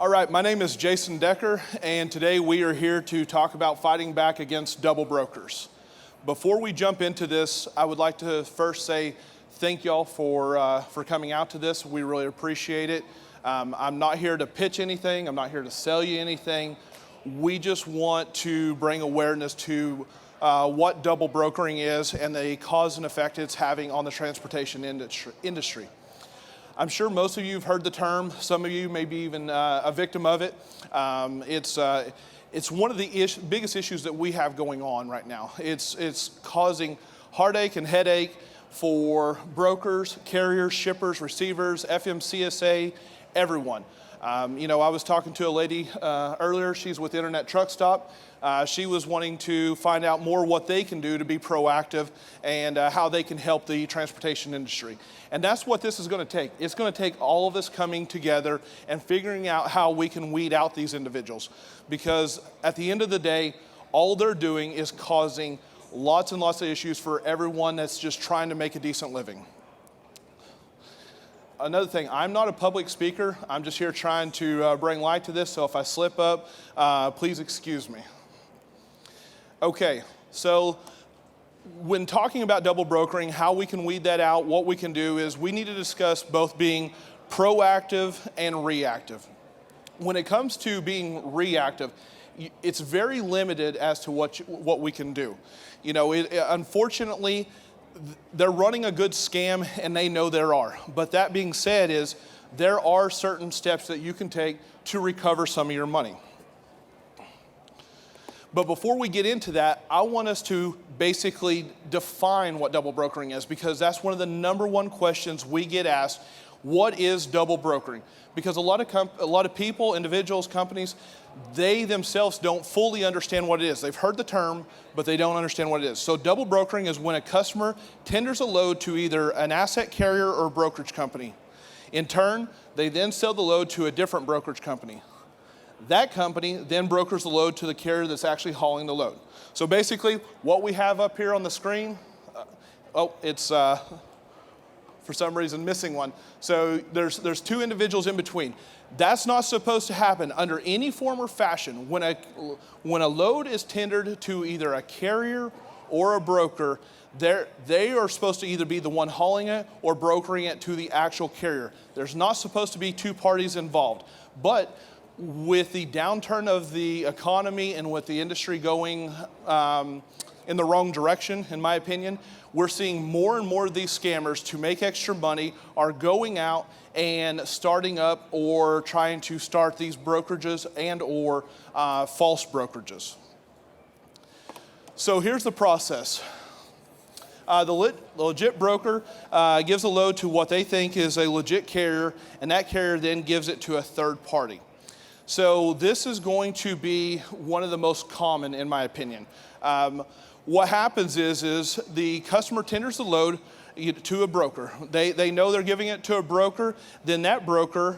All right, my name is Jason Decker, and today we are here to talk about fighting back against double brokers. Before we jump into this, I would like to first say thank y'all for coming out to this. We really appreciate it. I'm not here to pitch anything. I'm not here to sell you anything. We just want to bring awareness to what double brokering is and the cause and effect it's having on the transportation industry. I'm sure most of you have heard the term. Some of you may be even a victim of it. It's one of the biggest issues that we have going on right now. It's causing heartache and headache for brokers, carriers, shippers, receivers, FMCSA, everyone. I was talking to a lady earlier. She's with Internet Truck Stop. She was wanting to find out more what they can do to be proactive and how they can help the transportation industry. And that's what this is going to take. It's going to take all of us coming together and figuring out how we can weed out these individuals. Because at the end of the day, all they're doing is causing lots and lots of issues for everyone that's just trying to make a decent living. Another thing, I'm not a public speaker. I'm just here trying to bring light to this, so if I slip up, please excuse me. Okay, so when talking about double brokering, how we can weed that out, what we can do is we need to discuss both being proactive and reactive. When it comes to being reactive, it's very limited as to what we can do. Unfortunately, they're running a good scam and they know there are. But that being said there are certain steps that you can take to recover some of your money. But before we get into that, I want us to basically define what double brokering is, because that's one of the number one questions we get asked. What is double brokering? Because a lot of people, individuals, companies, they themselves don't fully understand what it is. They've heard the term, but they don't understand what it is. So double brokering is when a customer tenders a load to either an asset carrier or brokerage company. In turn, they then sell the load to a different brokerage company. That company then brokers the load to the carrier that's actually hauling the load. So basically, what we have up here on the screen, it's for some reason missing one. So there's two individuals in between. That's not supposed to happen under any form or fashion. When a load is tendered to either a carrier or a broker, they are supposed to either be the one hauling it or brokering it to the actual carrier. There's not supposed to be two parties involved. But with the downturn of the economy and with the industry going in the wrong direction, in my opinion, we're seeing more and more of these scammers to make extra money are going out and starting up or trying to start these brokerages and or false brokerages. So here's the process. The legit broker gives a load to what they think is a legit carrier, and that carrier then gives it to a third party. So this is going to be one of the most common, in my opinion. What happens is the customer tenders the load to a broker. They know they're giving it to a broker. Then that broker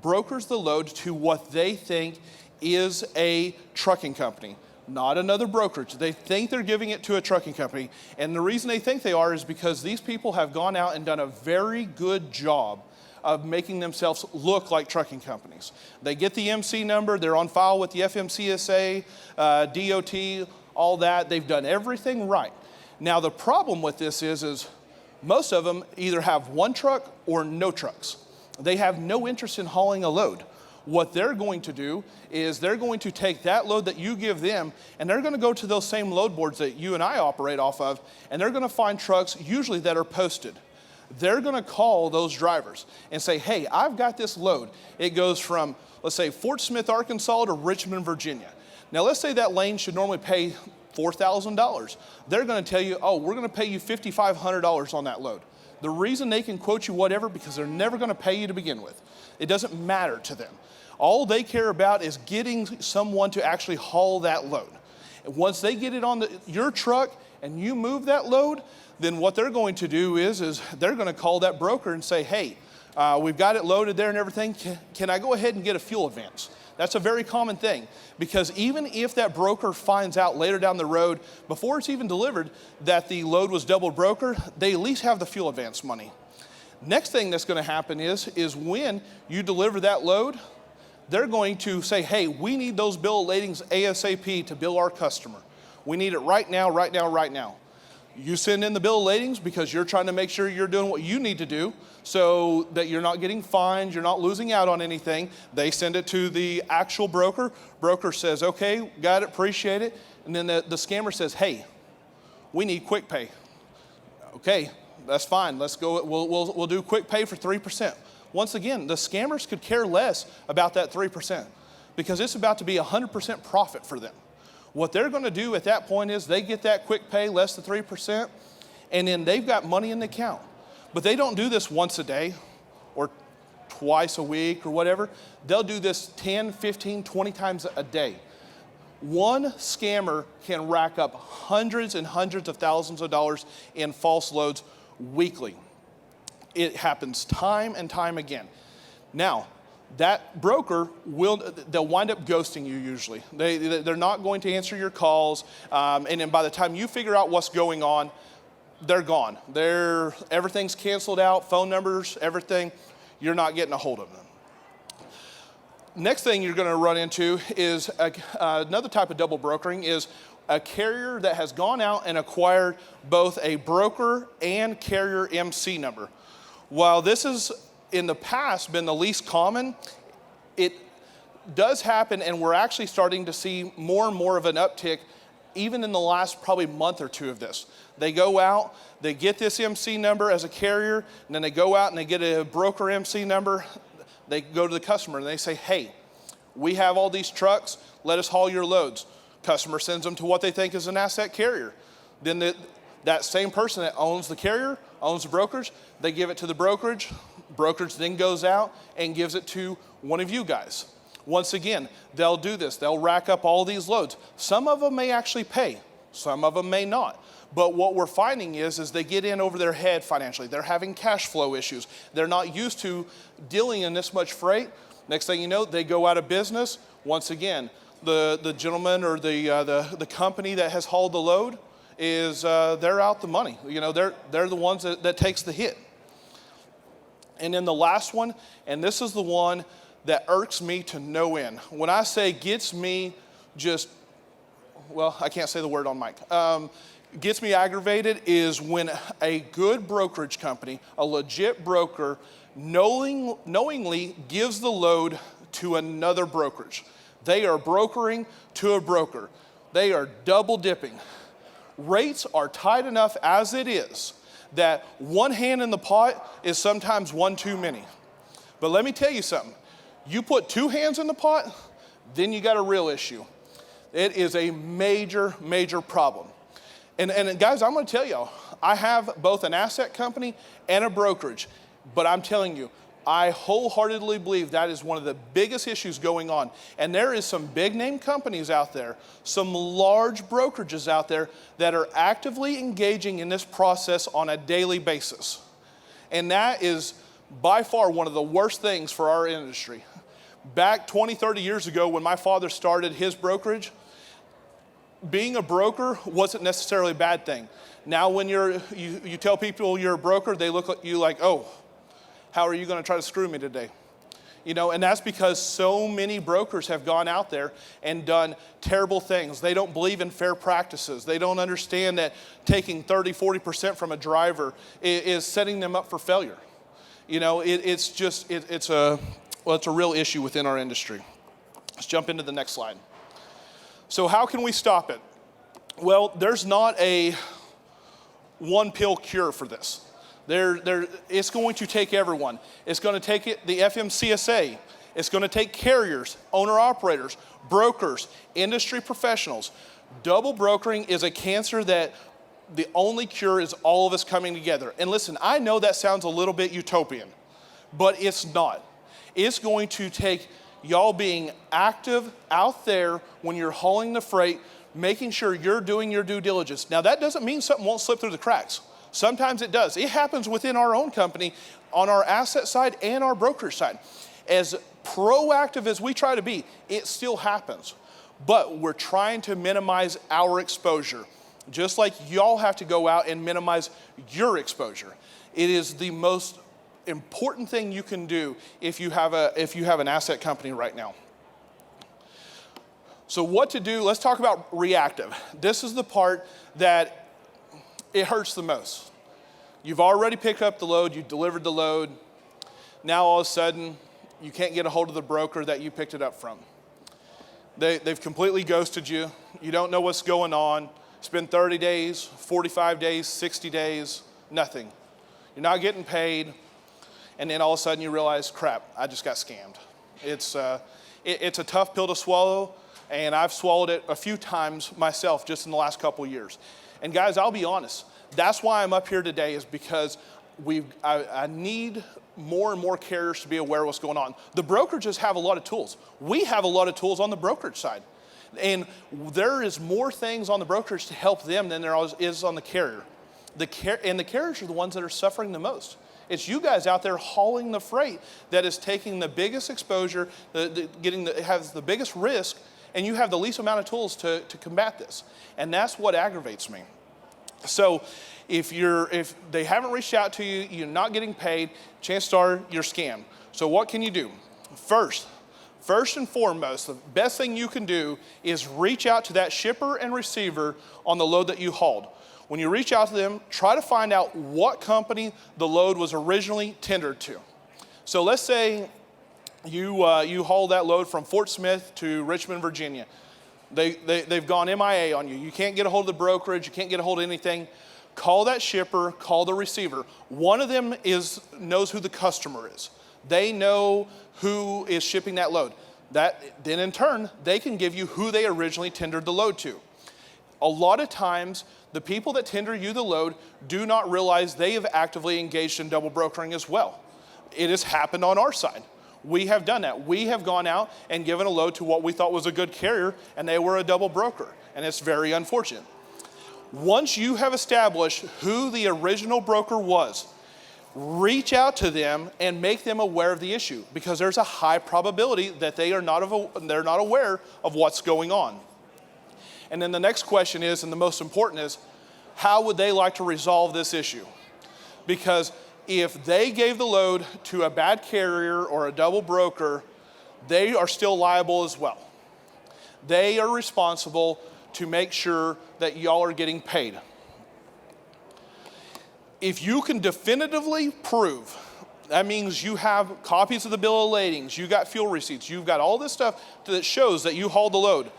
brokers the load to what they think is a trucking company, not another brokerage. They think they're giving it to a trucking company. And the reason they think they are is because these people have gone out and done a very good job of making themselves look like trucking companies. They get the MC number, they're on file with the FMCSA, DOT, all that. They've done everything right. Now the problem with this is most of them either have one truck or no trucks. They have no interest in hauling a load. What they're going to do is they're going to take that load that you give them and they're going to go to those same load boards that you and I operate off of, and they're going to find trucks usually that are posted. They're going to call those drivers and say, hey, I've got this load. It goes from, let's say, Fort Smith, Arkansas to Richmond, Virginia. Now, let's say that lane should normally pay $4,000. They're going to tell you, we're going to pay you $5,500 on that load. The reason they can quote you whatever, because they're never going to pay you to begin with. It doesn't matter to them. All they care about is getting someone to actually haul that load. And once they get it on your truck and you move that load, then what they're going to do is they're going to call that broker and say, hey, we've got it loaded there and everything. Can I go ahead and get a fuel advance? That's a very common thing, because even if that broker finds out later down the road, before it's even delivered, that the load was double broker, they at least have the fuel advance money. Next thing that's going to happen is when you deliver that load, they're going to say, hey, we need those bill of ladings ASAP to bill our customer. We need it right now, right now, right now. You send in the bill of ladings because you're trying to make sure you're doing what you need to do so that you're not getting fined, you're not losing out on anything. They send it to the actual broker. Broker says, okay, got it, appreciate it. And then the scammer says, hey, we need quick pay. Okay, that's fine. Let's go. We'll do quick pay for 3%. Once again, the scammers could care less about that 3% because it's about to be 100% profit for them. What they're going to do at that point is they get that quick pay, less than 3%, and then they've got money in the account. But they don't do this once a day or twice a week or whatever. They'll do this 10, 15, 20 times a day. One scammer can rack up hundreds and hundreds of thousands of dollars in false loads weekly. It happens time and time again. Now, that broker they'll wind up ghosting you usually. They're not going to answer your calls, and then by the time you figure out what's going on, they're gone. Everything's canceled out, phone numbers, everything. You're not getting a hold of them. Next thing you're going to run into is another type of double brokering is a carrier that has gone out and acquired both a broker and carrier MC number. While this has in the past been the least common, it does happen, and we're actually starting to see more and more of an uptick even in the last probably month or two of this. They go out, they get this MC number as a carrier, and then they go out and they get a broker MC number. They go to the customer and they say, hey, we have all these trucks, let us haul your loads. Customer sends them to what they think is an asset carrier. Then that same person that owns the carrier, owns the brokerage, they give it to the brokerage. Brokerage then goes out and gives it to one of you guys. Once again, they'll do this. They'll rack up all these loads. Some of them may actually pay. Some of them may not. But what we're finding is they get in over their head financially. They're having cash flow issues. They're not used to dealing in this much freight. Next thing you know, they go out of business. Once again, the gentleman or the company that has hauled the load is they're out the money. You know, they're the ones that takes the hit. And then the last one, and this is the one that irks me to no end. When I say gets me just, well, I can't say the word on mic. Gets me aggravated is when a good brokerage company, a legit broker, knowingly gives the load to another brokerage. They are brokering to a broker. They are double dipping. Rates are tight enough as it is that one hand in the pot is sometimes one too many. But let me tell you something. You put two hands in the pot, then you got a real issue. It is a major, major problem. And guys, I'm going to tell y'all, I have both an asset company and a brokerage. But I'm telling you, I wholeheartedly believe that is one of the biggest issues going on. And there is some big name companies out there, some large brokerages out there that are actively engaging in this process on a daily basis. And that is by far one of the worst things for our industry. Back 20, 30 years ago when my father started his brokerage, being a broker wasn't necessarily a bad thing. Now when you tell people you're a broker, they look at you like, oh, how are you going to try to screw me today? You know, and that's because so many brokers have gone out there and done terrible things. They don't believe in fair practices. They don't understand that taking 30, 40% from a driver is setting them up for failure. You know, it's a real issue within our industry. Let's jump into the next slide. So how can we stop it? Well, there's not a one pill cure for this. It's going to take everyone. It's going to take the FMCSA. It's going to take carriers, owner-operators, brokers, industry professionals. Double brokering is a cancer that the only cure is all of us coming together. And listen, I know that sounds a little bit utopian, but it's not. It's going to take y'all being active out there when you're hauling the freight, making sure you're doing your due diligence. Now, that doesn't mean something won't slip through the cracks. Sometimes it does. It happens within our own company on our asset side and our brokerage side. As proactive as we try to be, it still happens. But we're trying to minimize our exposure, just like y'all have to go out and minimize your exposure. It is the most important thing you can do if you have an asset company right now. So what to do, let's talk about reactive. This is the part that it hurts the most. You've already picked up the load, you delivered the load. Now all of a sudden, you can't get a hold of the broker that you picked it up from. They've completely ghosted you. You don't know what's going on. It's been 30 days, 45 days, 60 days, nothing. You're not getting paid. And then all of a sudden you realize, crap, I just got scammed. It's a tough pill to swallow, and I've swallowed it a few times myself just in the last couple of years. And guys, I'll be honest, that's why I'm up here today, is because I need more and more carriers to be aware of what's going on. The brokerages have a lot of tools. We have a lot of tools on the brokerage side. And there is more things on the brokerage to help them than there is on the carrier. And the carriers are the ones that are suffering the most. It's you guys out there hauling the freight that is taking the biggest exposure, has the biggest risk, and you have the least amount of tools to combat this. And that's what aggravates me. So if they haven't reached out to you, you're not getting paid, chances are you're scammed. So what can you do? First and foremost, the best thing you can do is reach out to that shipper and receiver on the load that you hauled. When you reach out to them, try to find out what company the load was originally tendered to. So let's say you haul that load from Fort Smith to Richmond, Virginia. They've gone MIA on you. You can't get a hold of the brokerage. You can't get a hold of anything. Call that shipper, call the receiver. One of them knows who the customer is. They know who is shipping that load. Then in turn, they can give you who they originally tendered the load to. A lot of times, the people that tender you the load do not realize they have actively engaged in double brokering as well. It has happened on our side. We have done that. We have gone out and given a load to what we thought was a good carrier, and they were a double broker, and it's very unfortunate. Once you have established who the original broker was, reach out to them and make them aware of the issue, because there's a high probability that they're not aware of what's going on. And then the next question is, and the most important is, how would they like to resolve this issue? Because if they gave the load to a bad carrier or a double broker, they are still liable as well. They are responsible to make sure that y'all are getting paid. If you can definitively prove, that means you have copies of the bill of ladings, you got fuel receipts, you've got all this stuff that shows that you hauled the load.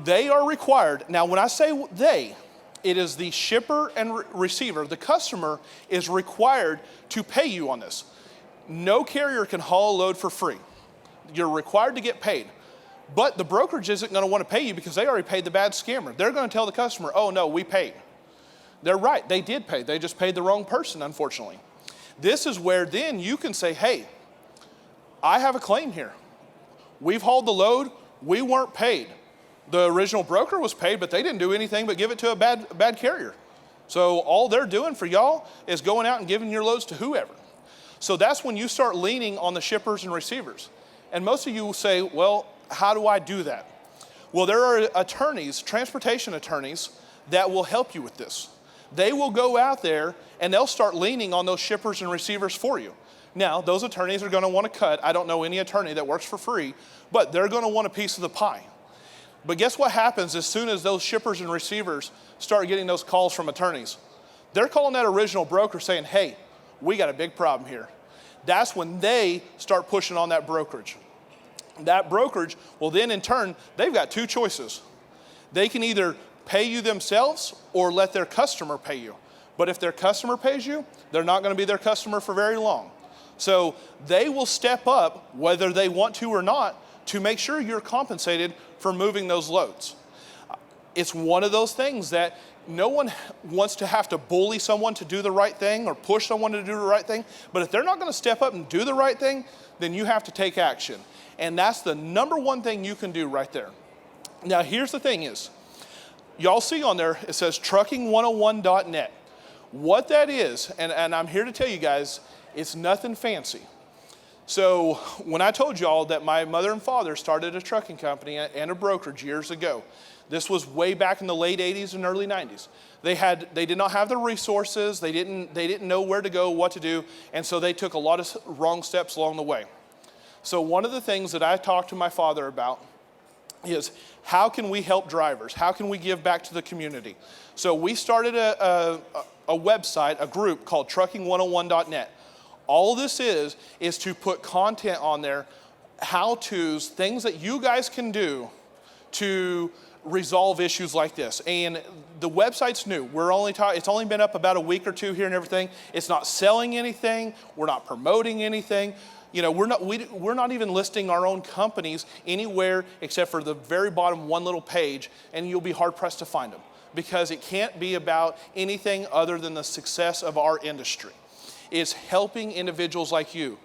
They are required. Now, when I say they, it is the shipper and receiver. The customer is required to pay you on this. No carrier can haul a load for free. You're required to get paid. But the brokerage isn't going to want to pay you because they already paid the bad scammer. They're going to tell the customer, oh no, we paid. They're right, they did pay. They just paid the wrong person, unfortunately. This is where then you can say, hey, I have a claim here. We've hauled the load, we weren't paid. The original broker was paid, but they didn't do anything but give it to a bad carrier. So all they're doing for y'all is going out and giving your loads to whoever. So that's when you start leaning on the shippers and receivers. And most of you will say, well, how do I do that? Well, there are attorneys, transportation attorneys, that will help you with this. They will go out there and they'll start leaning on those shippers and receivers for you. Now, those attorneys are going to want to cut. I don't know any attorney that works for free, but they're going to want a piece of the pie. But guess what happens as soon as those shippers and receivers start getting those calls from attorneys? They're calling that original broker saying, hey, we got a big problem here. That's when they start pushing on that brokerage. That brokerage will then in turn, they've got two choices. They can either pay you themselves or let their customer pay you. But if their customer pays you, they're not going to be their customer for very long. So they will step up, whether they want to or not, to make sure you're compensated for moving those loads. It's one of those things that no one wants to have to bully someone to do the right thing or push someone to do the right thing. But if they're not going to step up and do the right thing, then you have to take action. And that's the number one thing you can do right there. Now, here's the thing is, y'all see on there, it says trucking101.net. What that is, and I'm here to tell you guys, it's nothing fancy. So when I told y'all that my mother and father started a trucking company and a brokerage years ago, this was way back in the late 80s and early 90s. They did not have the resources, they didn't know where to go, what to do, and so they took a lot of wrong steps along the way. So one of the things that I talked to my father about is how can we help drivers? How can we give back to the community? So we started a website, a group called trucking101.net. All this is to put content on there, how-tos, things that you guys can do to resolve issues like this. And the website's new. It's only been up about a week or two here and everything. It's not selling anything. We're not promoting anything. You know, we're not even listing our own companies anywhere except for the very bottom one little page, and you'll be hard-pressed to find them because it can't be about anything other than the success of our industry. It's helping individuals like you.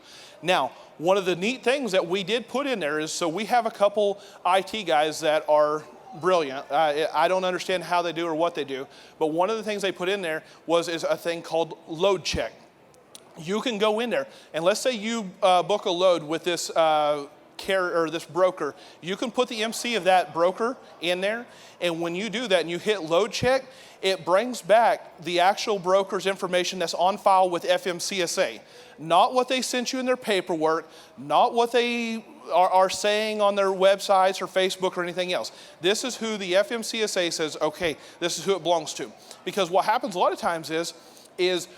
Now, one of the neat things that we did put in there is, so we have a couple IT guys that are brilliant. I don't understand how they do or what they do, but one of the things they put in there is a thing called load check. You can go in there, and let's say you book a load with this carrier or this broker. You can put the MC of that broker in there, and when you do that and you hit load check, it brings back the actual broker's information that's on file with FMCSA. Not what they sent you in their paperwork, not what they are saying on their websites or Facebook or anything else. This is who the FMCSA says, okay, this is who it belongs to. Because what happens a lot of times is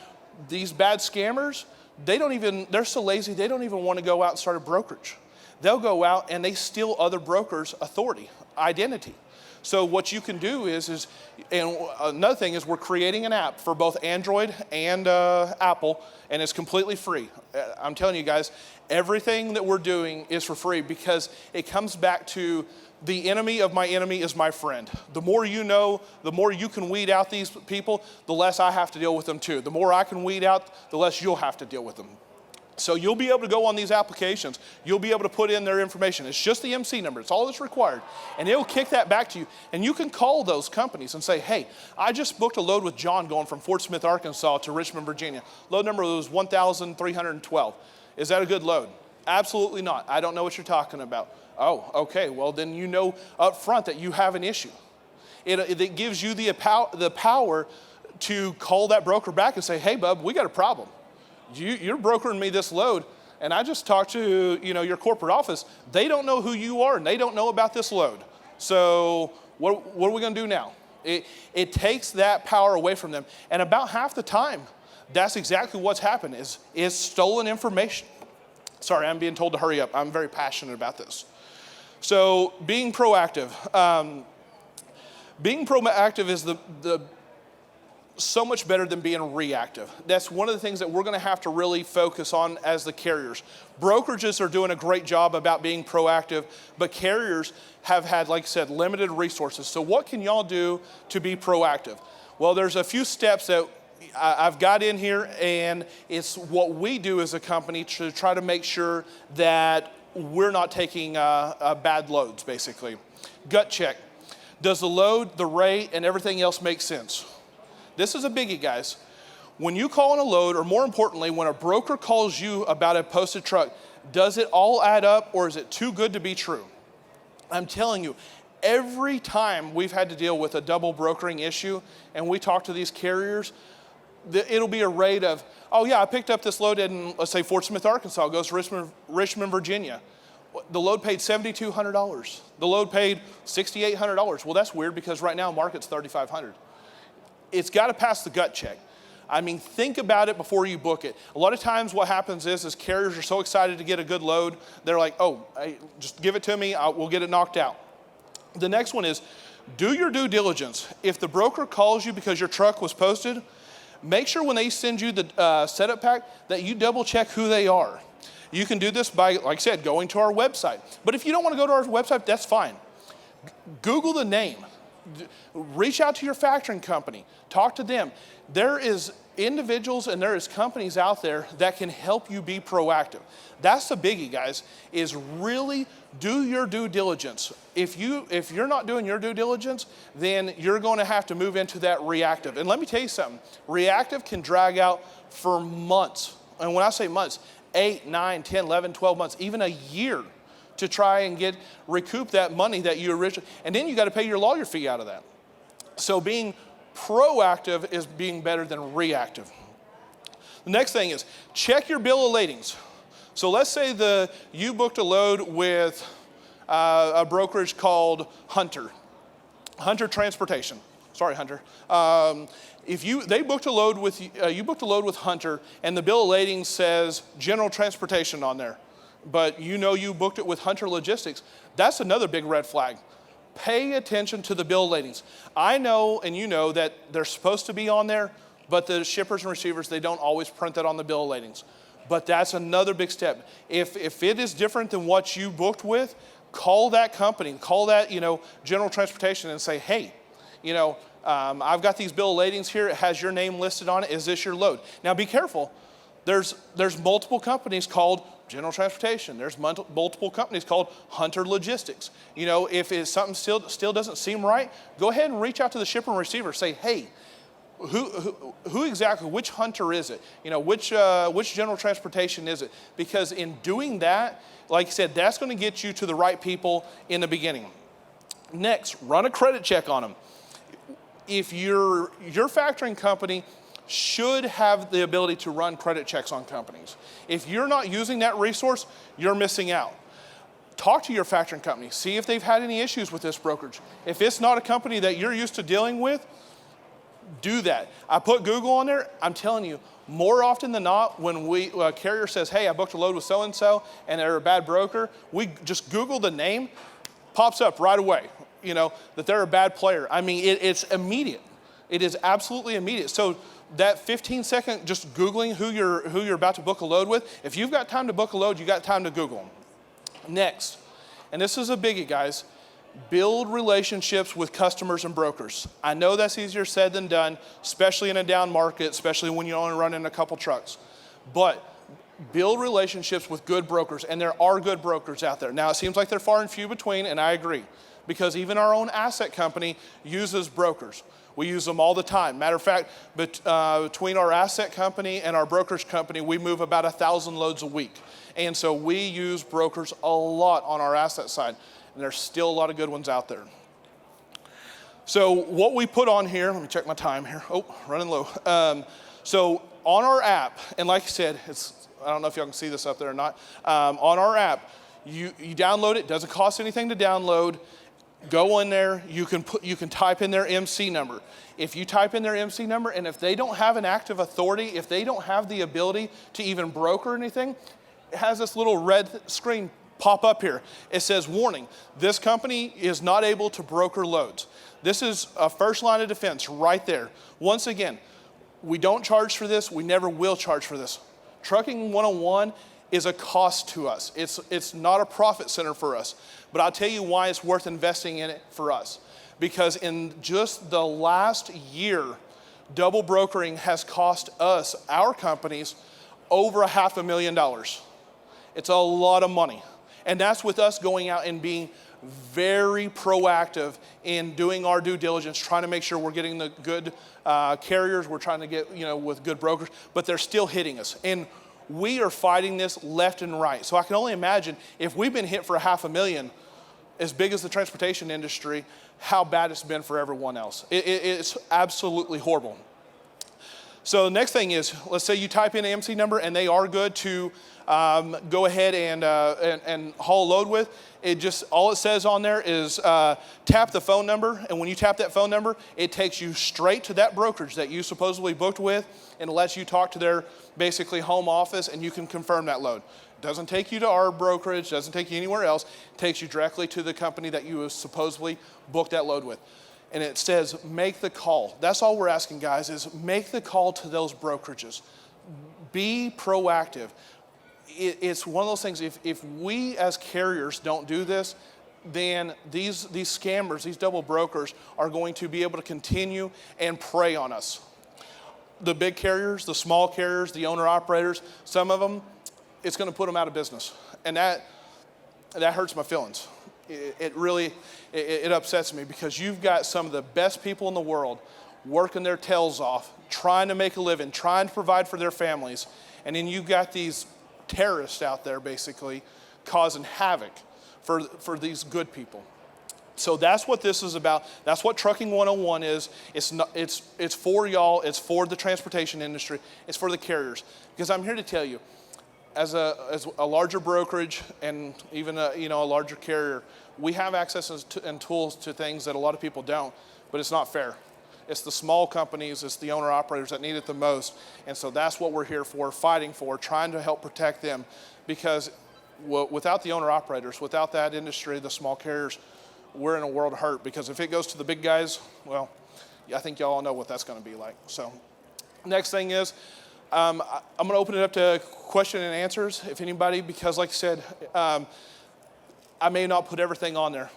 these bad scammers, they're so lazy, they don't even want to go out and start a brokerage. They'll go out and they steal other brokers' authority, identity. So what you can do is and another thing is we're creating an app for both Android and Apple, and it's completely free. I'm telling you guys, everything that we're doing is for free because it comes back to the enemy of my enemy is my friend. The more you know, the more you can weed out these people, the less I have to deal with them too. The more I can weed out, the less you'll have to deal with them. So you'll be able to go on these applications. You'll be able to put in their information. It's just the MC number. It's all that's required. And it'll kick that back to you. And you can call those companies and say, hey, I just booked a load with John going from Fort Smith, Arkansas to Richmond, Virginia. Load number was 1,312. Is that a good load? Absolutely not. I don't know what you're talking about. Oh, okay. Well, then you know up front that you have an issue. It gives you the power to call that broker back and say, hey, bub, we got a problem. You're brokering me this load, and I just talked to your corporate office. They don't know who you are, and they don't know about this load. So what are we going to do now? It takes that power away from them, and about half the time, that's exactly what's happened is stolen information. Sorry, I'm being told to hurry up. I'm very passionate about this. So being proactive. Being proactive is the so much better than being reactive. That's one of the things that we're going to have to really focus on as the carriers. Brokerages are doing a great job about being proactive, but carriers have had, like I said, limited resources. So what can y'all do to be proactive? Well, there's a few steps that I've got in here, and it's what we do as a company to try to make sure that we're not taking bad loads, basically. Gut check. Does the load, the rate, and everything else make sense? This is a biggie, guys. When you call on a load, or more importantly, when a broker calls you about a posted truck, does it all add up, or is it too good to be true? I'm telling you, every time we've had to deal with a double brokering issue, and we talk to these carriers, it'll be a rate of, oh yeah, I picked up this load in, let's say, Fort Smith, Arkansas, goes to Richmond, Virginia. The load paid $7,200. The load paid $6,800. Well, that's weird because right now market's $3,500. It's got to pass the gut check. I mean, think about it before you book it. A lot of times what happens is carriers are so excited to get a good load, they're like, oh, just give it to me, we'll get it knocked out. The next one is, do your due diligence. If the broker calls you because your truck was posted, make sure when they send you the setup pack that you double check who they are. You can do this by, like I said, going to our website. But if you don't want to go to our website, that's fine. Google the name. Reach out to your factoring company. Talk to them. There is individuals and there is companies out there that can help you be proactive. That's the biggie, guys, is really do your due diligence. If you're not doing your due diligence, then you're going to have to move into that reactive. And let me tell you something. Reactive can drag out for months. And when I say months, 8, 9, 10, 11, 12 months, even a year to try and recoup that money that you originally, and then you got to pay your lawyer fee out of that. So being proactive is being better than reactive. The next thing is check your bill of ladings. So let's say you booked a load with a brokerage called Hunter Transportation. Sorry, Hunter. They booked a load with you booked a load with Hunter, and the bill of lading says General Transportation on there, but you booked it with Hunter Logistics. That's another big red flag. Pay attention to the bill of ladings. I know, and you know, that they're supposed to be on there, but the shippers and receivers, they don't always print that on the bill of ladings. But that's another big step. If it is different than what you booked with, call that company, call that General Transportation, and say, hey, I've got these bill of ladings here. It has your name listed on it. Is this your load? Now be careful. There's multiple companies called General Transportation. There's multiple companies called Hunter Logistics. If it's something still doesn't seem right, go ahead and reach out to the shipper and receiver. Say, hey, who exactly, which Hunter is it? Which General Transportation is it? Because in doing that, like I said, that's going to get you to the right people in the beginning. Next, run a credit check on them. If your factoring company should have the ability to run credit checks on companies. If you're not using that resource, you're missing out. Talk to your factoring company. See if they've had any issues with this brokerage. If it's not a company that you're used to dealing with, do that. I put Google on there. I'm telling you, more often than not, when a carrier says, hey, I booked a load with so-and-so, and they're a bad broker, we just Google the name, pops up right away, that they're a bad player. I mean, it's immediate. It is absolutely immediate. So that 15-second just Googling who you're about to book a load with, if you've got time to book a load, you got time to Google them. Next, and this is a biggie, guys, build relationships with customers and brokers. I know that's easier said than done, especially in a down market, especially when you're only running a couple trucks. But build relationships with good brokers, and there are good brokers out there. Now, it seems like they're far and few between, and I agree, because even our own asset company uses brokers. We use them all the time. Matter of fact, between our asset company and our brokerage company, we move about 1,000 loads a week. And so we use brokers a lot on our asset side. And there's still a lot of good ones out there. So what we put on here, let me check my time here. Oh, running low. So on our app, and like I said, I don't know if y'all can see this up there or not. On our app, you download it. Doesn't cost anything to download. Go in there, you can type in their MC number. If you type in their MC number, and if they don't have an active authority, if they don't have the ability to even broker anything, it has this little red screen pop up here. It says, warning, this company is not able to broker loads. This is a first line of defense right there. Once again, we don't charge for this. We never will charge for this. Trucking 101 is a cost to us. It's not a profit center for us. But I'll tell you why it's worth investing in it for us. Because in just the last year, double brokering has cost us, our companies, over $500,000. It's a lot of money. And that's with us going out and being very proactive in doing our due diligence, trying to make sure we're getting the good carriers, we're trying to get, with good brokers, but they're still hitting us. And we are fighting this left and right. So I can only imagine if we've been hit for $500,000, as big as the transportation industry, how bad it's been for everyone else. It's absolutely horrible. So the next thing is, let's say you type in an MC number and they are good to go ahead and haul a load with. All it says on there is tap the phone number, and when you tap that phone number, it takes you straight to that brokerage that you supposedly booked with, and it lets you talk to their basically home office, and you can confirm that load. Doesn't take you to our brokerage, doesn't take you anywhere else. It takes you directly to the company that you supposedly booked that load with. And it says, make the call. That's all we're asking, guys, is make the call to those brokerages. Be proactive. It's one of those things, if we as carriers don't do this, then these scammers, these double brokers, are going to be able to continue and prey on us. The big carriers, the small carriers, the owner-operators, some of them, it's going to put them out of business. And that hurts my feelings. It really upsets me, because you've got some of the best people in the world working their tails off, trying to make a living, trying to provide for their families, and then you've got these terrorists out there basically causing havoc for these good people. So that's what this is about. That's what Trucking 101 is. It's for y'all. It's for the transportation industry. It's for the carriers. Because I'm here to tell you, as a larger brokerage and even a larger carrier, we have access and tools to things that a lot of people don't, but it's not fair. It's the small companies, it's the owner-operators that need it the most. And so that's what we're here for, fighting for, trying to help protect them. Because without the owner-operators, without that industry, the small carriers, we're in a world of hurt. Because if it goes to the big guys, well, I think y'all all know what that's going to be like. So next thing is, I'm going to open it up to question and answers, if anybody, because like I said, I may not put everything on there.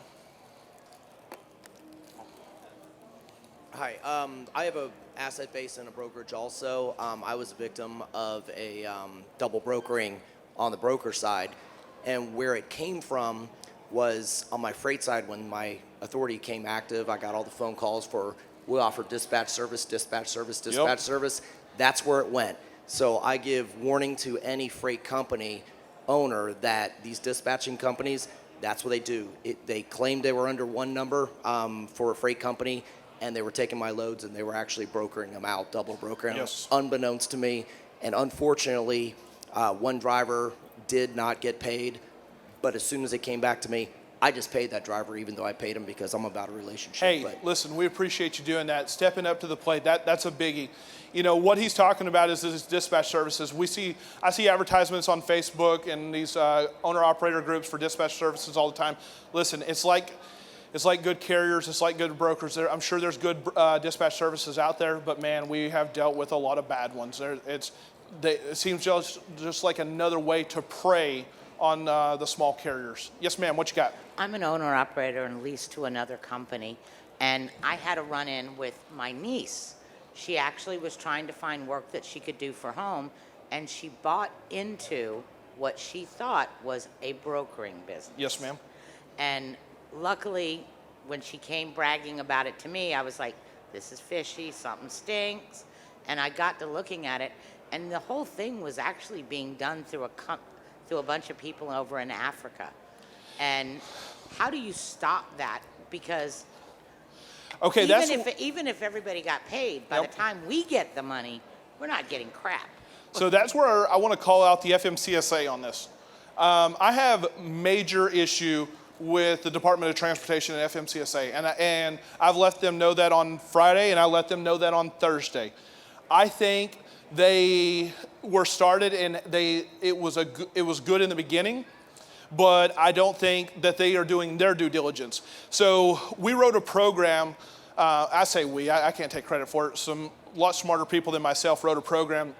Hi, I have a asset base and a brokerage also. I was a victim of a double brokering on the broker side, and where it came from was on my freight side. When my authority came active, I got all the phone calls for, we offer dispatch service, dispatch service, dispatch service. That's where it went. So I give warning to any freight company owner that these dispatching companies, that's what they do. They claimed they were under one number for a freight company, and they were taking my loads and they were actually brokering them out, double brokering them, unbeknownst to me. And unfortunately, one driver did not get paid, but as soon as it came back to me, I just paid that driver, even though I paid him, because I'm about a relationship. Hey, listen, we appreciate you doing that, stepping up to the plate. That's a biggie. You know, what he's talking about is his dispatch services. I see advertisements on Facebook and these owner-operator groups for dispatch services all the time. Listen, it's like good carriers, it's like good brokers. I'm sure there's good dispatch services out there, but man, we have dealt with a lot of bad ones. It seems just like another way to prey on the small carriers. Yes, ma'am, what you got? I'm an owner-operator and leased to another company, and I had a run-in with my niece. She actually was trying to find work that she could do for home, and she bought into what she thought was a brokering business. Yes, ma'am. And luckily, when she came bragging about it to me, I was like, this is fishy, something stinks. And I got to looking at it, and the whole thing was actually being done through a bunch of people over in Africa. And how do you stop that? Because even if everybody got paid, by the time we get the money, we're not getting crap. So that's where I want to call out the FMCSA on this. I have major issue with the Department of Transportation and FMCSA, and I've let them know that on Friday, and I let them know that on Thursday. I think they were started, and it was good in the beginning, but I don't think that they are doing their due diligence. So we wrote a program. I say we. I can't take credit for it. Some lot smarter people than myself wrote a program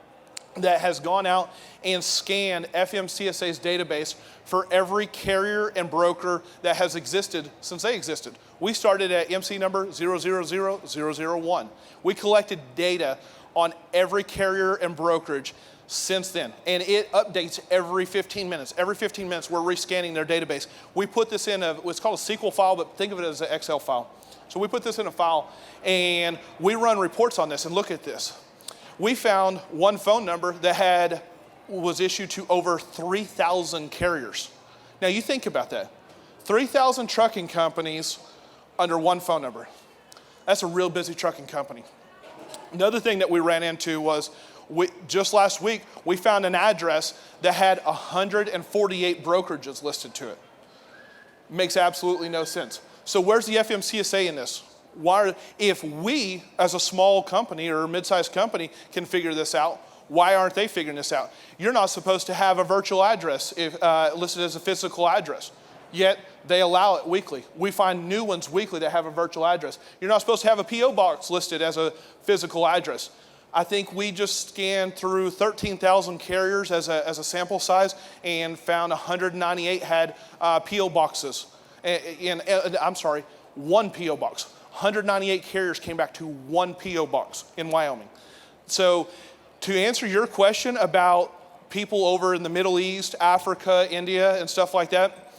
that has gone out and scanned FMCSA's database for every carrier and broker that has existed since they existed. We started at MC number 000001. We collected data on every carrier and brokerage since then, and it updates every 15 minutes. Every 15 minutes, we're rescanning their database. We put this in what's called a SQL file, but think of it as an Excel file. So we put this in a file, and we run reports on this, and look at this. We found one phone number that was issued to over 3,000 carriers. Now you think about that. 3,000 trucking companies under one phone number. That's a real busy trucking company. Another thing that we ran into was, just last week, we found an address that had 148 brokerages listed to it. Makes absolutely no sense. So where's the FMCSA in this? If we, as a small company or a mid-sized company, can figure this out, why aren't they figuring this out? You're not supposed to have a virtual address listed as a physical address, yet they allow it weekly. We find new ones weekly that have a virtual address. You're not supposed to have a P.O. box listed as a physical address. I think we just scanned through 13,000 carriers as a sample size and found 198 had P.O. boxes. I'm sorry, one P.O. box. 198 carriers came back to one P.O. box in Wyoming. So to answer your question about people over in the Middle East, Africa, India, and stuff like that,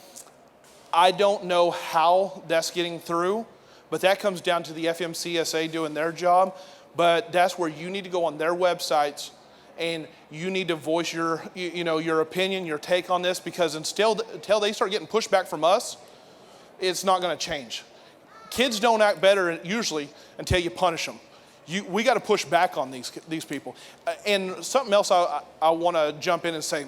I don't know how that's getting through, but that comes down to the FMCSA doing their job. But that's where you need to go on their websites and you need to voice your, your opinion, your take on this, because until they start getting pushback from us, it's not going to change. Kids don't act better usually until you punish them. We got to push back on these people. And something else I want to jump in and say.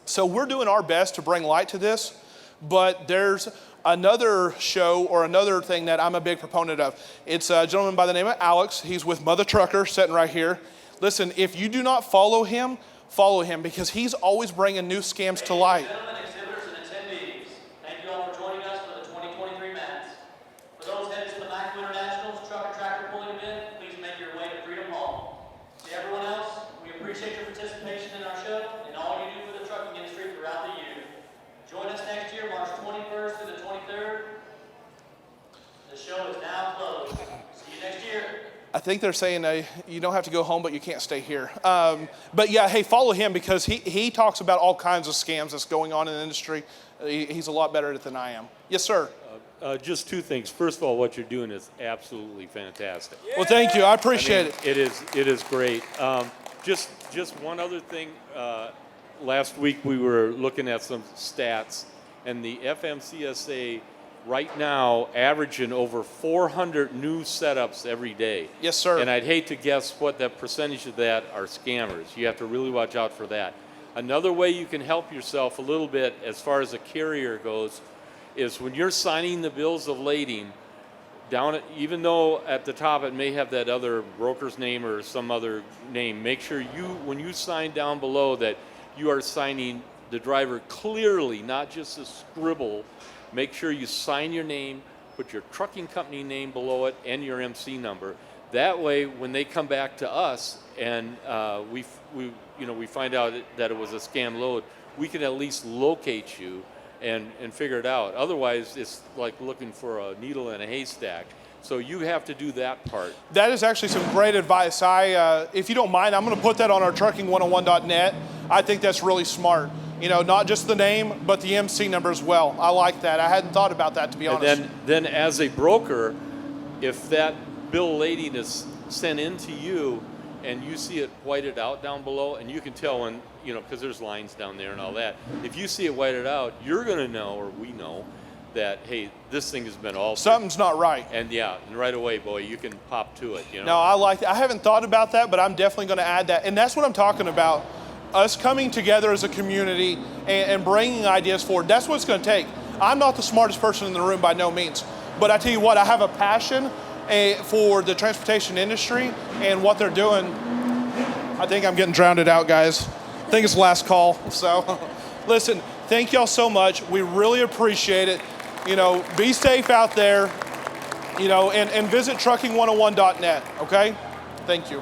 So we're doing our best to bring light to this, but there's another show or another thing that I'm a big proponent of. It's a gentleman by the name of Alex. He's with Mother Trucker, sitting right here. Listen, if you do not follow him because he's always bringing new scams to light. Gentlemen, exhibitors, and attendees, thank you all for joining us for the 2023 Mats. For those headed to the Macco International's Truck and Tractor Pulling event, please make your way to Freedom Hall. To everyone else, we appreciate your participation in our show and all you do for the trucking industry throughout the year. Join us next year, March 21st through the 23rd. The show is now closed. See you next year. I think they're saying you don't have to go home, but you can't stay here. But yeah, hey, follow him because he talks about all kinds of scams that's going on in the industry. He's a lot better at it than I am. Yes, sir. Just two things. First of all, what you're doing is absolutely fantastic. Well, thank you. I appreciate it. It is great. Just one other thing. Last week we were looking at some stats, and the FMCSA right now averaging over 400 new setups every day. Yes, sir. And I'd hate to guess what the percentage of that are scammers. You have to really watch out for that. Another way you can help yourself a little bit as far as a carrier goes is when you're signing the bills of lading, even though at the top it may have that other broker's name or some other name, make sure when you sign down below that you are signing the driver clearly, not just a scribble. Make sure you sign your name, put your trucking company name below it, and your MC number. That way, when they come back to us and we find out that it was a scam load, we can at least locate you and figure it out. Otherwise, it's like looking for a needle in a haystack. So you have to do that part. That is actually some great advice. If you don't mind, I'm going to put that on our trucking101.net. I think that's really smart. Not just the name, but the MC number as well. I like that. I hadn't thought about that, to be honest. And then as a broker, if that bill of lading is sent in to you and you see it whited out down below, and you can tell when, because there's lines down there and all that. If you see it whited out, you're going to know, or we know, that, hey, this thing has been altered. Something's not right. And right away, boy, you can pop to it. No, I like that. I haven't thought about that, but I'm definitely going to add that. And that's what I'm talking about. Us coming together as a community and bringing ideas forward. That's what it's going to take. I'm not the smartest person in the room by no means, but I tell you what, I have a passion for the transportation industry and what they're doing. I think I'm getting drowned out, guys. I think it's last call. So listen, thank y'all so much. We really appreciate it. Be safe out there, and visit trucking101.net, okay? Thank you.